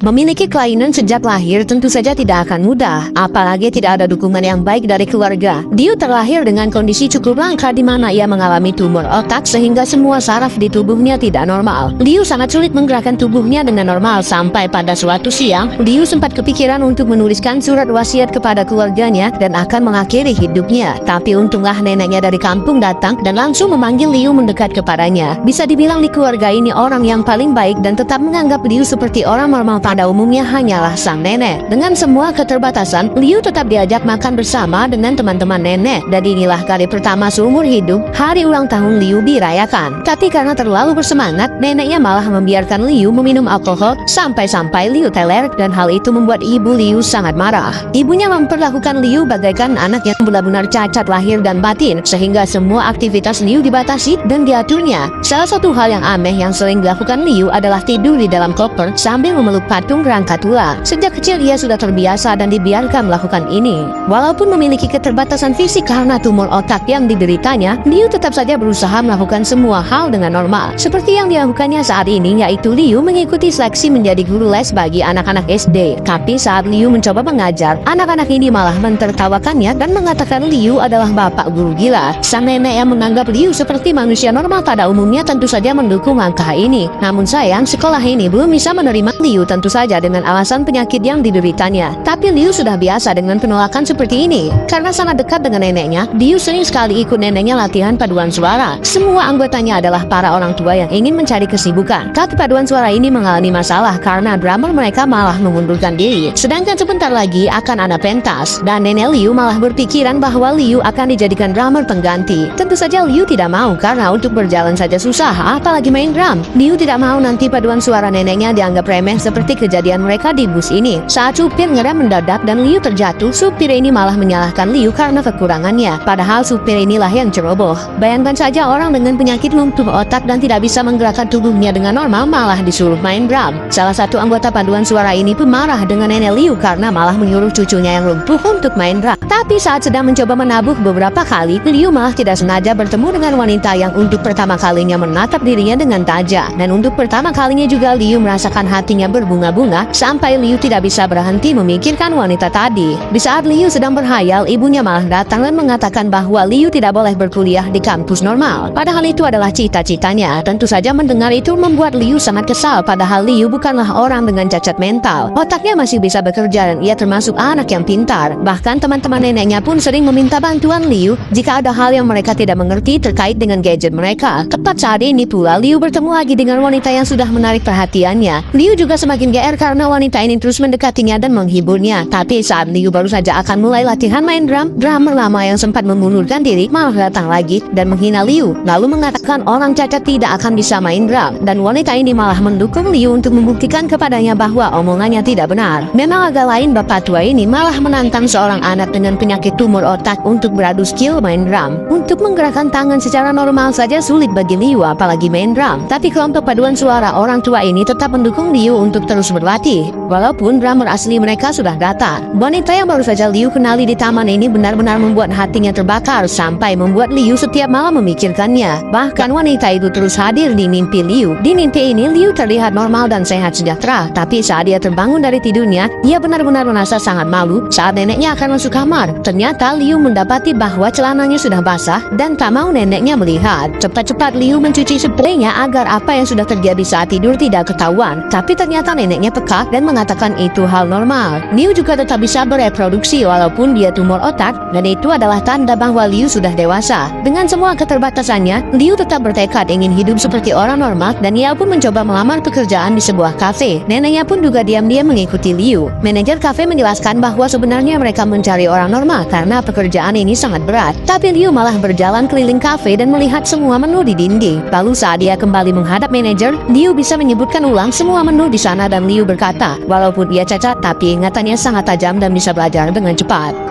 Memiliki kelainan sejak lahir tentu saja tidak akan mudah, apalagi tidak ada dukungan yang baik dari keluarga. Liu terlahir dengan kondisi cukup langka di mana ia mengalami tumor otak sehingga semua saraf di tubuhnya tidak normal. Liu sangat sulit menggerakkan tubuhnya dengan normal sampai pada suatu siang, Liu sempat kepikiran untuk menuliskan surat wasiat kepada keluarganya dan akan mengakhiri hidupnya. Tapi untunglah neneknya dari kampung datang dan langsung memanggil Liu mendekat kepadanya. Bisa dibilang di keluarga ini orang yang paling baik dan tetap menganggap Liu seperti orang normal pada umumnya hanyalah sang nenek. Dengan semua keterbatasan, Liu tetap diajak makan bersama dengan teman-teman nenek. Dan inilah kali pertama seumur hidup hari ulang tahun Liu dirayakan. Tapi karena terlalu bersemangat, neneknya malah membiarkan Liu meminum alkohol sampai-sampai Liu teler dan hal itu membuat ibu Liu sangat marah. Ibunya memperlakukan Liu bagaikan anak yang benar-benar cacat lahir dan batin sehingga semua aktivitas Liu dibatasi dan diaturnya. Salah satu hal yang aneh yang sering dilakukan Liu adalah tidur di dalam koper sambil memeluk patung rangka tua. Sejak kecil ia sudah terbiasa dan dibiarkan melakukan ini. Walaupun memiliki keterbatasan fisik karena tumor otak yang dideritanya, Liu tetap saja berusaha melakukan semua hal dengan normal. Seperti yang dilakukannya saat ini, yaitu Liu mengikuti seleksi menjadi guru les bagi anak-anak SD. Tapi saat Liu mencoba mengajar, anak-anak ini malah mentertawakannya dan mengatakan Liu adalah bapak guru gila. Sang nenek yang menganggap Liu seperti manusia normal pada umumnya tentu saja mendukung langkah ini. Namun sayang, sekolah ini belum bisa menerima Liu tentu saja dengan alasan penyakit yang dideritanya. Tapi Liu sudah biasa dengan penolakan seperti ini. Karena sangat dekat dengan neneknya, Liu sering sekali ikut neneknya latihan paduan suara. Semua anggotanya adalah para orang tua yang ingin mencari kesibukan. Tapi paduan suara ini mengalami masalah karena drummer mereka malah mengundurkan diri. Sedangkan sebentar lagi akan ada pentas, dan nenek Liu malah berpikiran bahwa Liu akan dijadikan drummer pengganti. Tentu saja Liu tidak mau karena untuk berjalan saja susah, apalagi main drum. Liu tidak mau nanti paduan suara neneknya dianggap remeh seperti kejadian mereka di bus ini. Saat supir ngerem mendadak dan Liu terjatuh, supir ini malah menyalahkan Liu karena kekurangannya. Padahal supir inilah yang ceroboh. Bayangkan saja orang dengan penyakit lumpuh otak dan tidak bisa menggerakkan tubuhnya dengan normal malah disuruh main drum. Salah satu anggota paduan suara ini pun marah dengan nenek Liu karena malah menyuruh cucunya yang lumpuh untuk main drum. Tapi saat sedang mencoba menabuh beberapa kali, Liu malah tidak sengaja bertemu dengan wanita yang untuk pertama kalinya menatap dirinya dengan tajam. Dan untuk pertama kalinya juga Liu merasakan hatinya berbunga-bunga sampai Liu tidak bisa berhenti memikirkan wanita tadi. Di saat Liu sedang berhayal, ibunya malah datang dan mengatakan bahwa Liu tidak boleh berkuliah di kampus normal. Padahal itu adalah cita-citanya. Tentu saja mendengar itu membuat Liu sangat kesal, padahal Liu bukanlah orang dengan cacat mental. Otaknya masih bisa bekerja dan ia termasuk anak yang pintar. Bahkan teman-teman neneknya pun sering meminta bantuan Liu jika ada hal yang mereka tidak mengerti terkait dengan gadget mereka. Tepat saat ini pula Liu bertemu lagi dengan wanita yang sudah menarik perhatiannya. Liu juga semakin GR karena wanita ini terus mendekatinya dan menghiburnya. Tapi saat Liu baru saja akan mulai latihan main drum, drummer lama yang sempat mengundurkan diri malah datang lagi dan menghina Liu, lalu mengatakan orang cacat tidak akan bisa main drum. Dan wanita ini malah mendukung Liu untuk membuktikan kepadanya bahwa omongannya tidak benar. Memang agak lain bapak tua ini malah menantang seorang anak dengan penyakit tumor otak untuk beradu skill main drum. Untuk menggerakkan tangan secara normal saja sulit bagi Liu, apalagi main drum. Tapi kelompok paduan suara orang tua ini tetap mendukung Liu untuk terus berlatih. Walaupun drummer asli mereka sudah datang. Wanita yang baru saja Liu kenali di taman ini benar-benar membuat hatinya terbakar sampai membuat Liu setiap malam memikirkannya. Bahkan wanita itu terus hadir di mimpi Liu. Di mimpi ini Liu terlihat normal dan sehat sejahtera. Tapi saat dia terbangun dari tidurnya, ia benar-benar merasa sangat malu saat neneknya akan masuk kamar. Ternyata Liu mendapati bahwa celananya sudah basah dan tak mau neneknya melihat. Cepat-cepat Liu mencuci spraynya agar apa yang sudah terjadi saat tidur tidak ketahuan. Tapi ternyata neneknya peka dan mengatakan itu hal normal. Liu juga tetap bisa bereproduksi walaupun dia tumor otak, dan itu adalah tanda bahwa Liu sudah dewasa. Dengan semua keterbatasannya, Liu tetap bertekad ingin hidup seperti orang normal dan ia pun mencoba melamar pekerjaan di sebuah kafe. Neneknya pun juga diam-diam mengikuti Liu. Manajer kafe menjelaskan bahwa sebenarnya mereka mencari orang normal karena pekerjaan ini sangat berat. Tapi Liu malah berjalan keliling kafe dan melihat semua menu di dinding. Lalu saat dia kembali menghadap manajer, Liu bisa menyebutkan ulang semua menu di sana dan Liu berkata, walaupun ia cacat tapi ingatannya sangat tajam dan bisa belajar dengan cepat.